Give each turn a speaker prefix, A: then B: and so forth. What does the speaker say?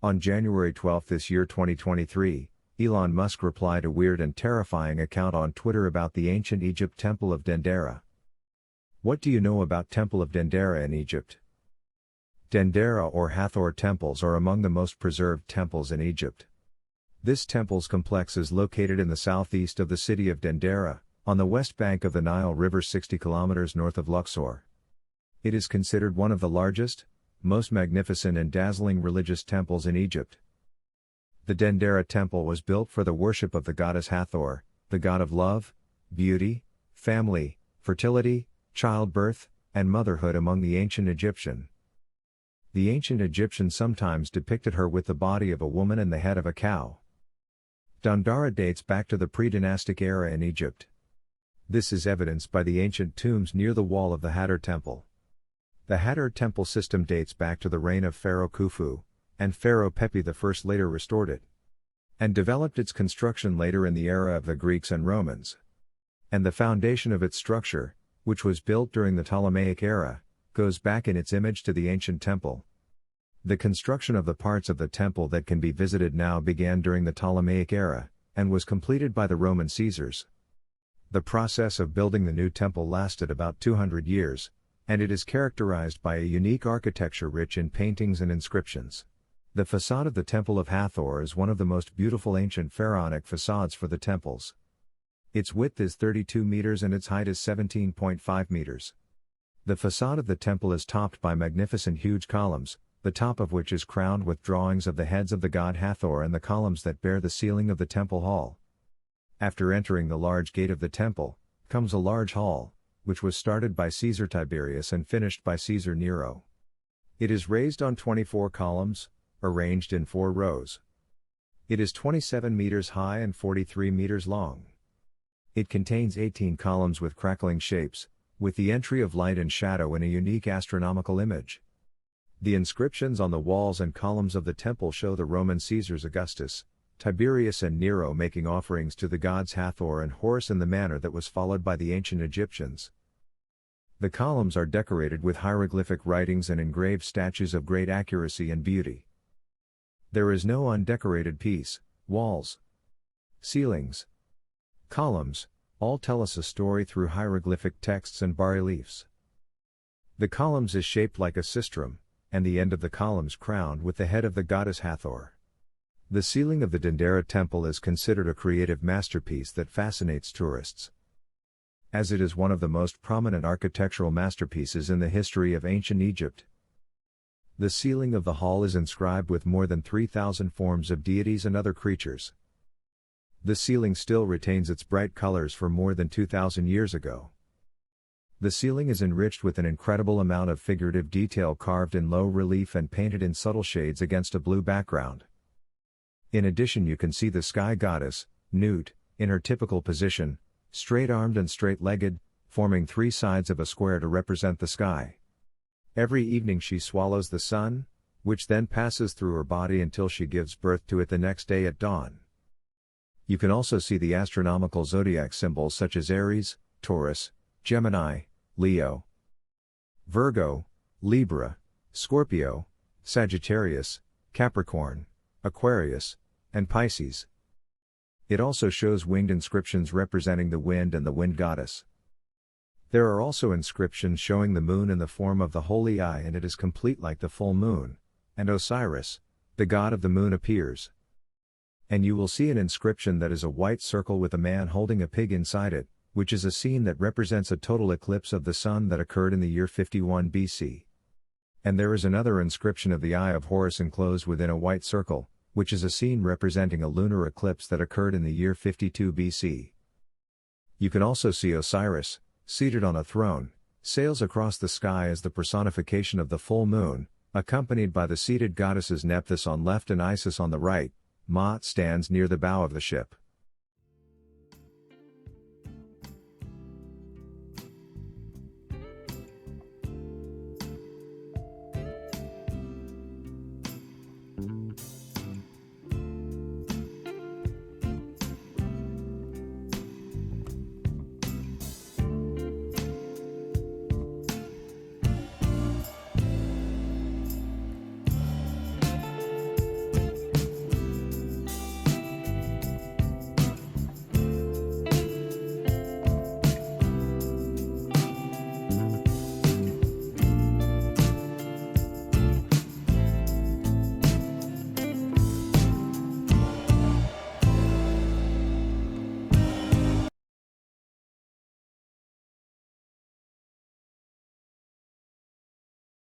A: On January 12 this year 2023, Elon Musk replied a weird and terrifying account on Twitter about the ancient Egypt Temple of Dendera. What do you know about Temple of Dendera in Egypt? Dendera or Hathor temples are among the most preserved temples in Egypt. This temple's complex is located in the southeast of the city of Dendera, on the west bank of the Nile River 60 kilometers north of Luxor. It is considered one of the largest, most magnificent and dazzling religious temples in Egypt. The Dendera temple was built for the worship of the goddess Hathor, the god of love, beauty, family, fertility, childbirth, and motherhood among the ancient Egyptian. The ancient Egyptians sometimes depicted her with the body of a woman and the head of a cow. Dendera dates back to the pre-dynastic era in Egypt. This is evidenced by the ancient tombs near the wall of the Hathor temple. The Hathor temple system dates back to the reign of Pharaoh Khufu, and Pharaoh Pepi I later restored it, and developed its construction later in the era of the Greeks and Romans. And the foundation of its structure, which was built during the Ptolemaic era, goes back in its image to the ancient temple. The construction of the parts of the temple that can be visited now began during the Ptolemaic era, and was completed by the Roman Caesars. The process of building the new temple lasted about 200 years, and it is characterized by a unique architecture rich in paintings and inscriptions. The facade of the Temple of Hathor is one of the most beautiful ancient pharaonic facades for the temples. Its width is 32 meters and its height is 17.5 meters. The facade of the temple is topped by magnificent huge columns, the top of which is crowned with drawings of the heads of the god Hathor and the columns that bear the ceiling of the temple hall. After entering the large gate of the temple, comes a large hall, which was started by Caesar Tiberius and finished by Caesar Nero. It is raised on 24 columns, arranged in 4 rows. It is 27 meters high and 43 meters long. It contains 18 columns with crackling shapes, with the entry of light and shadow in a unique astronomical image. The inscriptions on the walls and columns of the temple show the Roman Caesars Augustus, Tiberius and Nero making offerings to the gods Hathor and Horus in the manner that was followed by the ancient Egyptians. The columns are decorated with hieroglyphic writings and engraved statues of great accuracy and beauty. There is no undecorated piece, walls, ceilings, columns, all tell us a story through hieroglyphic texts and bas-reliefs. The columns is shaped like a sistrum, and the end of the columns crowned with the head of the goddess Hathor. The ceiling of the Dendera temple is considered a creative masterpiece that fascinates tourists, as it is one of the most prominent architectural masterpieces in the history of ancient Egypt. The ceiling of the hall is inscribed with more than 3,000 forms of deities and other creatures. The ceiling still retains its bright colors from more than 2,000 years ago. The ceiling is enriched with an incredible amount of figurative detail carved in low relief and painted in subtle shades against a blue background. In addition, you can see the sky goddess, Nut, in her typical position, straight-armed and straight-legged, forming 3 sides of a square to represent the sky. Every evening she swallows the sun, which then passes through her body until she gives birth to it the next day at dawn. You can also see the astronomical zodiac symbols such as Aries, Taurus, Gemini, Leo, Virgo, Libra, Scorpio, Sagittarius, Capricorn, Aquarius, and Pisces. It also shows winged inscriptions representing the wind and the wind goddess. There are also inscriptions showing the moon in the form of the holy eye, and it is complete like the full moon, and Osiris, the god of the moon, appears. And you will see an inscription that is a white circle with a man holding a pig inside it, which is a scene that represents a total eclipse of the sun that occurred in the year 51 BC. And there is another inscription of the Eye of Horus enclosed within a white circle, which is a scene representing a lunar eclipse that occurred in the year 52 BC. You can also see Osiris, seated on a throne, sails across the sky as the personification of the full moon, accompanied by the seated goddesses Nephthys on left and Isis on the right. Maat stands near the bow of the ship.